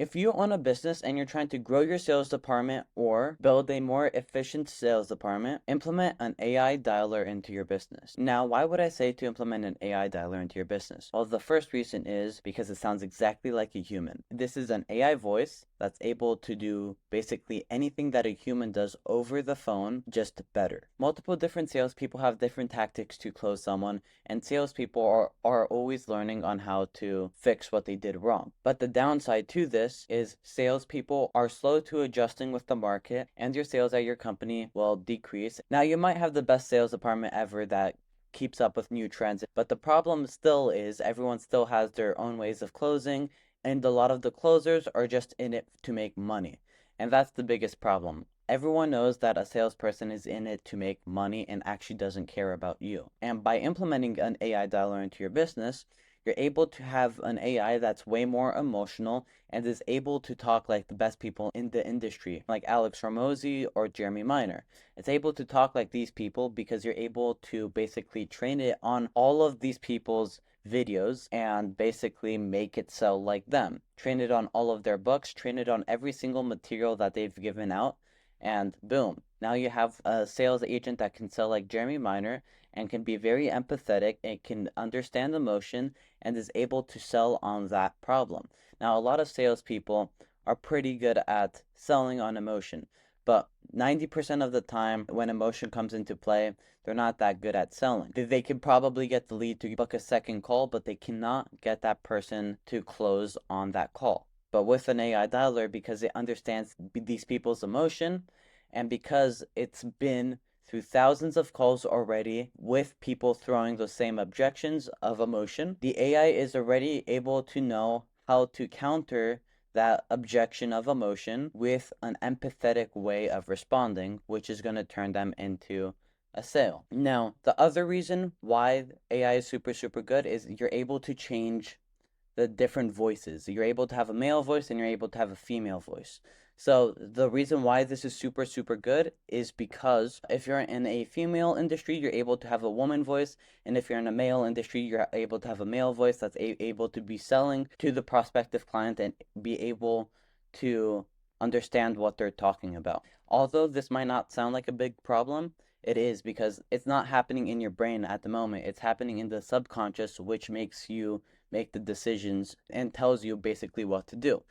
If you own a business and you're trying to grow your sales department or build a more efficient sales department, implement an AI dialer into your business. Now, why would I say to implement an AI dialer into your business? Well, the first reason is because it sounds exactly like a human. This is an AI voice that's able to do basically anything that a human does over the phone, just better. Multiple different salespeople have different tactics to close someone, and salespeople are always learning on how to fix what they did wrong. But the downside to this is salespeople are slow to adjusting with the market, and your sales at your company will decrease. Now, you might have the best sales department ever that keeps up with new trends, but the problem still is everyone still has their own ways of closing, and a lot of the closers are just in it to make money. And that's the biggest problem. Everyone knows that a salesperson is in it to make money and actually doesn't care about you. And by implementing an AI dialer into your business, you're able to have an AI that's way more emotional and is able to talk like the best people in the industry, like Alex Hormozy or Jeremy Miner. It's able to talk like these people because you're able to basically train it on all of these people's videos and basically make it sell like them. Train it on all of their books, train it on every single material that they've given out, and boom. Now you have a sales agent that can sell like Jeremy Miner and can be very empathetic and can understand emotion and is able to sell on that problem. Now, a lot of salespeople are pretty good at selling on emotion, but 90% of the time when emotion comes into play, they're not that good at selling. They can probably get the lead to book a second call, but they cannot get that person to close on that call. But with an AI dialer, because it understands these people's emotion, and because it's been through thousands of calls already with people throwing those same objections of emotion, the AI is already able to know how to counter that objection of emotion with an empathetic way of responding, which is going to turn them into a sale. Now, the other reason why AI is super, super good is you're able to change the different voices. You're able to have a male voice and you're able to have a female voice. So the reason why this is super, super good is because if you're in a female industry, you're able to have a woman voice. And if you're in a male industry, you're able to have a male voice that's able to be selling to the prospective client and be able to understand what they're talking about. Although this might not sound like a big problem, it is because it's not happening in your brain at the moment. It's happening in the subconscious, which makes you make the decisions and tells you basically what to do.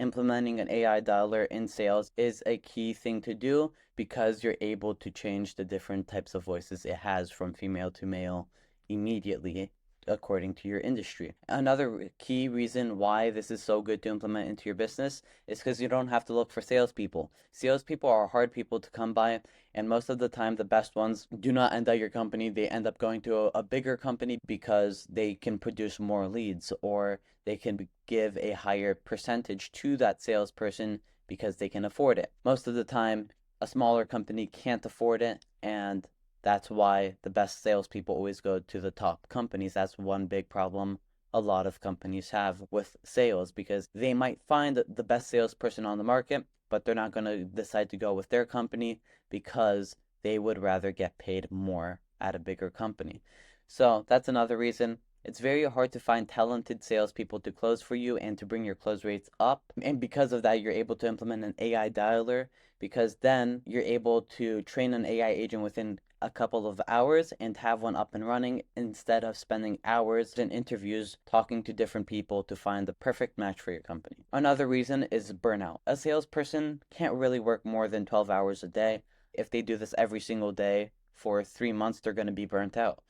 Implementing an AI dialer in sales is a key thing to do because you're able to change the different types of voices it has from female to male immediately according to your industry. Another key reason why this is so good to implement into your business is because you don't have to look for salespeople. Salespeople are hard people to come by, and most of the time, the best ones do not end at your company. They end up going to a bigger company because they can produce more leads or they can give a higher percentage to that salesperson because they can afford it. Most of the time, a smaller company can't afford it, and that's why the best salespeople always go to the top companies. That's one big problem a lot of companies have with sales because they might find the best salesperson on the market, but they're not going to decide to go with their company because they would rather get paid more at a bigger company. So that's another reason. It's very hard to find talented salespeople to close for you and to bring your close rates up. And because of that, you're able to implement an AI dialer because then you're able to train an AI agent within a couple of hours and have one up and running instead of spending hours in interviews talking to different people to find the perfect match for your company. Another reason is burnout. A salesperson can't really work more than 12 hours a day. If they do this every single day for 3 months, they're going to be burnt out.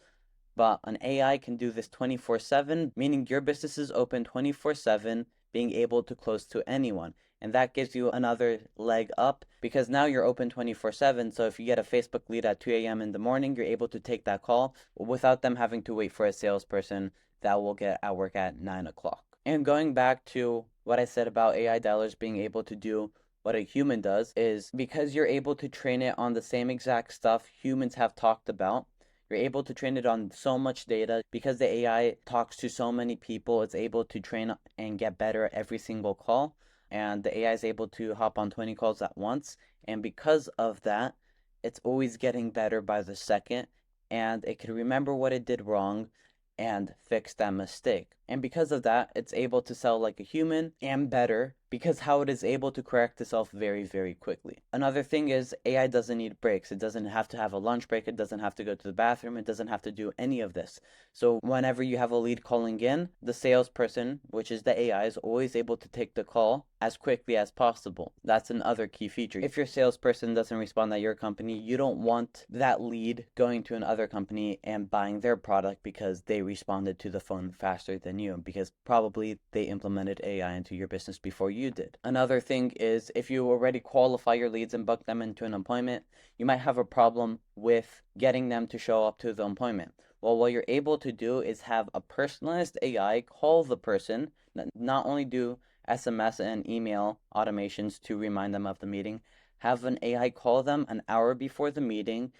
But an AI can do this 24/7, meaning your business is open 24/7, being able to close to anyone. And that gives you another leg up because now you're open 24/7. So if you get a Facebook lead at 2 a.m. in the morning, you're able to take that call without them having to wait for a salesperson that will get at work at 9 o'clock. And going back to what I said about AI dialers being able to do what a human does is because you're able to train it on the same exact stuff humans have talked about. You're able to train it on so much data because the AI talks to so many people. It's able to train and get better every single call. And the AI is able to hop on 20 calls at once. And because of that, it's always getting better by the second. And it can remember what it did wrong and fix that mistake. And because of that, it's able to sell like a human and better because how it is able to correct itself very, very quickly. Another thing is AI doesn't need breaks. It doesn't have to have a lunch break. It doesn't have to go to the bathroom. It doesn't have to do any of this. So whenever you have a lead calling in, the salesperson, which is the AI, is always able to take the call as quickly as possible. That's another key feature. If your salesperson doesn't respond at your company, you don't want that lead going to another company and buying their product because they responded to the phone faster than you, because probably they implemented AI into your business before you did. Another thing is if you already qualify your leads and book them into an appointment, you might have a problem with getting them to show up to the appointment. Well, what you're able to do is have a personalized AI call the person, not only do SMS and email automations to remind them of the meeting, have an AI call them an hour before the meeting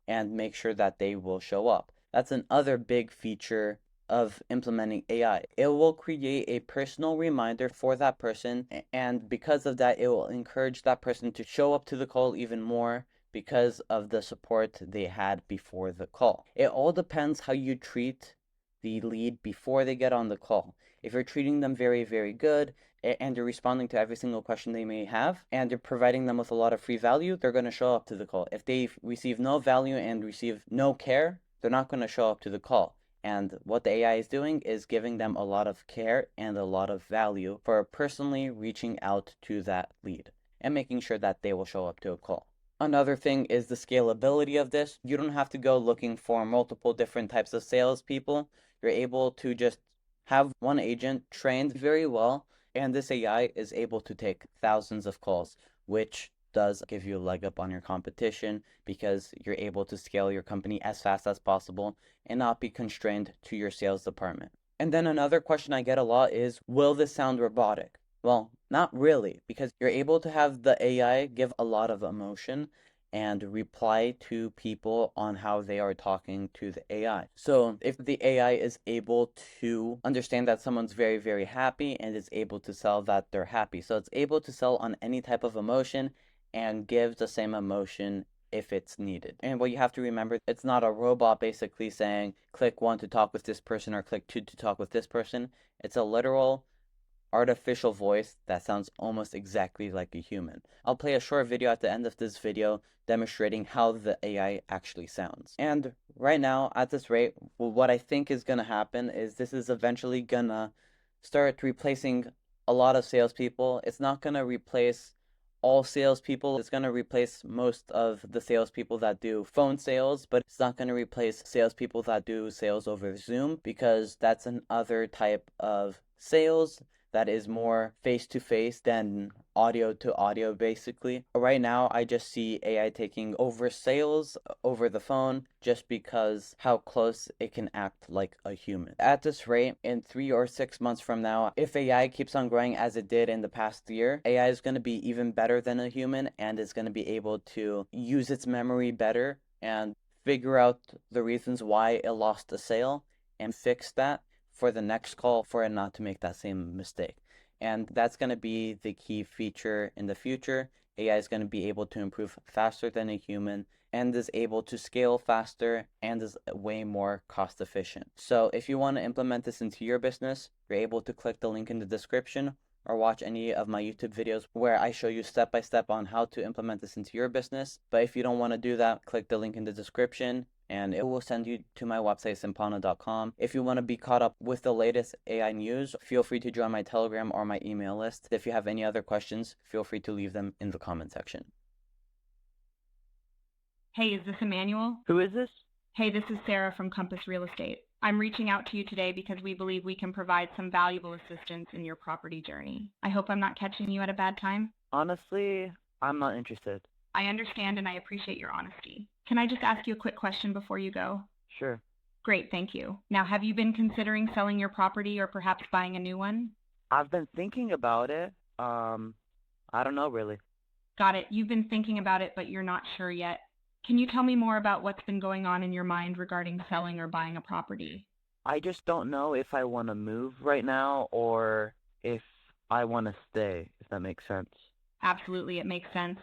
and make sure that they will show up. That's another big feature of implementing AI. It will create a personal reminder for that person, and because of that, it will encourage that person to show up to the call even more because of the support they had before the call. It all depends how you treat the lead before they get on the call. If you're treating them very, very good and you're responding to every single question they may have and you're providing them with a lot of free value, they're going to show up to the call. If they receive no value and receive no care, they're not going to show up to the call. And what the AI is doing is giving them a lot of care and a lot of value for personally reaching out to that lead and making sure that they will show up to a call. Another thing is the scalability of this. You don't have to go looking for multiple different types of salespeople. You're able to just have one agent trained very well, and this AI is able to take thousands of calls, which does give you a leg up on your competition because you're able to scale your company as fast as possible and not be constrained to your sales department. And then another question I get a lot is, will this sound robotic? Well, not really, because you're able to have the AI give a lot of emotion and reply to people on how they are talking to the AI. So if the AI is able to understand that someone's very, very happy and is able to sell that they're happy. So it's able to sell on any type of emotion and give the same emotion if it's needed. And what you have to remember, it's not a robot basically saying click 1 to talk with this person or click 2 to talk with this person. It's a literal artificial voice that sounds almost exactly like a human. I'll play a short video at the end of this video demonstrating how the AI actually sounds. And right now, at this rate, what I think is going to happen is this is eventually going to start replacing a lot of salespeople. It's not going to replace all salespeople. It's going to replace most of the salespeople that do phone sales, but it's not going to replace salespeople that do sales over Zoom because that's another type of sales that is more face to face than audio to audio, basically. Right now, I just see AI taking over sales over the phone just because how close it can act like a human. At this rate, in 3 or 6 months from now, if AI keeps on growing as it did in the past year, AI is going to be even better than a human and is going to be able to use its memory better and figure out the reasons why it lost a sale and fix that for the next call for it not to make that same mistake. And that's going to be the key feature in the future. AI is going to be able to improve faster than a human and is able to scale faster and is way more cost efficient. So if you want to implement this into your business, you're able to click the link in the description or watch any of my YouTube videos where I show you step by step on how to implement this into your business. But if you don't want to do that, click the link in the description and it will send you to my website, sympana.com. If you want to be caught up with the latest AI news, feel free to join my Telegram or my email list. If you have any other questions, feel free to leave them in the comment section. Hey, is this Emanuel? Who is this? Hey, this is Sarah from Compass Real Estate. I'm reaching out to you today because we believe we can provide some valuable assistance in your property journey. I hope I'm not catching you at a bad time. Honestly, I'm not interested. I understand and I appreciate your honesty. Can I just ask you a quick question before you go? Sure. Great, thank you. Now, have you been considering selling your property or perhaps buying a new one? I've been thinking about it. I don't know really. Got it. You've been thinking about it, but you're not sure yet. Can you tell me more about what's been going on in your mind regarding selling or buying a property? I just don't know if I want to move right now or if I want to stay, if that makes sense. Absolutely, it makes sense.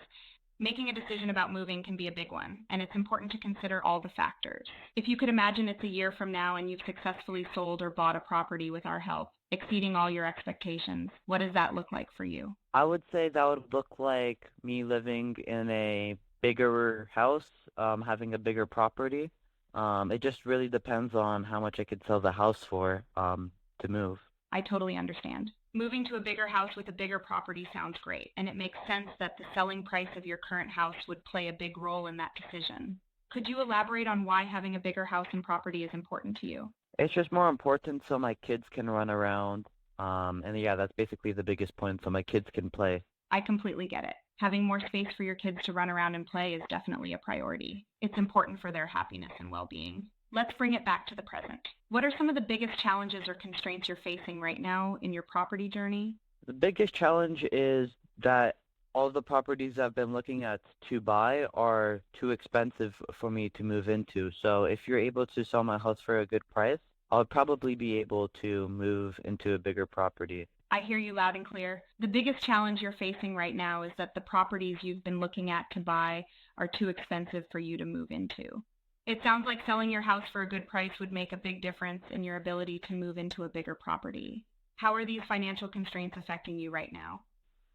Making a decision about moving can be a big one, and it's important to consider all the factors. If you could imagine it's a year from now and you've successfully sold or bought a property with our help, exceeding all your expectations, what does that look like for you? I would say that would look like me living in a bigger house, having a bigger property. It just really depends on how much I could sell the house for, to move. I totally understand. Moving to a bigger house with a bigger property sounds great, and it makes sense that the selling price of your current house would play a big role in that decision. Could you elaborate on why having a bigger house and property is important to you? It's just more important so my kids can run around. And yeah, that's basically the biggest point, so my kids can play. I completely get it. Having more space for your kids to run around and play is definitely a priority. It's important for their happiness and well-being. Let's bring it back to the present. What are some of the biggest challenges or constraints you're facing right now in your property journey? The biggest challenge is that all the properties I've been looking at to buy are too expensive for me to move into. So if you're able to sell my house for a good price, I'll probably be able to move into a bigger property. I hear you loud and clear. The biggest challenge you're facing right now is that the properties you've been looking at to buy are too expensive for you to move into. It sounds like selling your house for a good price would make a big difference in your ability to move into a bigger property. How are these financial constraints affecting you right now?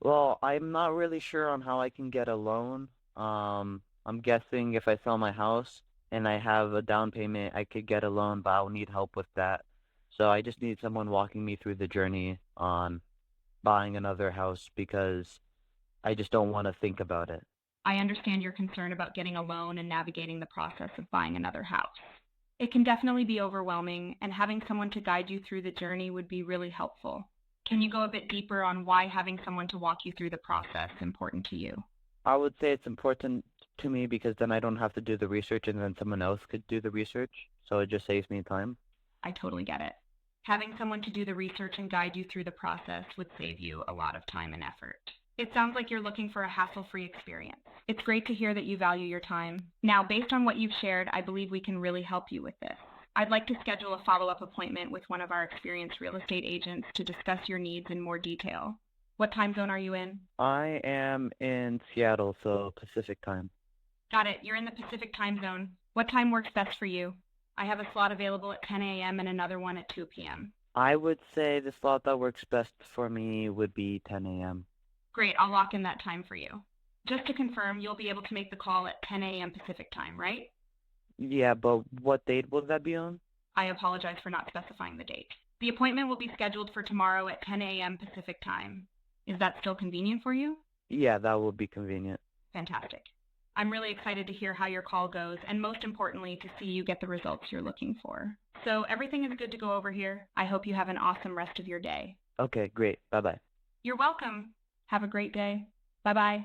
Well, I'm not really sure on how I can get a loan. I'm guessing if I sell my house and I have a down payment, I could get a loan, but I'll need help with that. So I just need someone walking me through the journey on buying another house because I just don't want to think about it. I understand your concern about getting a loan and navigating the process of buying another house. It can definitely be overwhelming, and having someone to guide you through the journey would be really helpful. Can you go a bit deeper on why having someone to walk you through the process is important to you? I would say it's important to me because then I don't have to do the research and then someone else could do the research. So it just saves me time. I totally get it. Having someone to do the research and guide you through the process would save you a lot of time and effort. It sounds like you're looking for a hassle-free experience. It's great to hear that you value your time. Now, based on what you've shared, I believe we can really help you with this. I'd like to schedule a follow-up appointment with one of our experienced real estate agents to discuss your needs in more detail. What time zone are you in? I am in Seattle, so Pacific time. Got it. You're in the Pacific time zone. What time works best for you? I have a slot available at 10 a.m. and another one at 2 p.m. I would say the slot that works best for me would be 10 a.m. Great. I'll lock in that time for you. Just to confirm, you'll be able to make the call at 10 a.m. Pacific time, right? Yeah, but what date will that be on? I apologize for not specifying the date. The appointment will be scheduled for tomorrow at 10 a.m. Pacific time. Is that still convenient for you? Yeah, that would be convenient. Fantastic. I'm really excited to hear how your call goes, and most importantly, to see you get the results you're looking for. So everything is good to go over here. I hope you have an awesome rest of your day. Okay, great. Bye-bye. You're welcome. Have a great day. Bye-bye.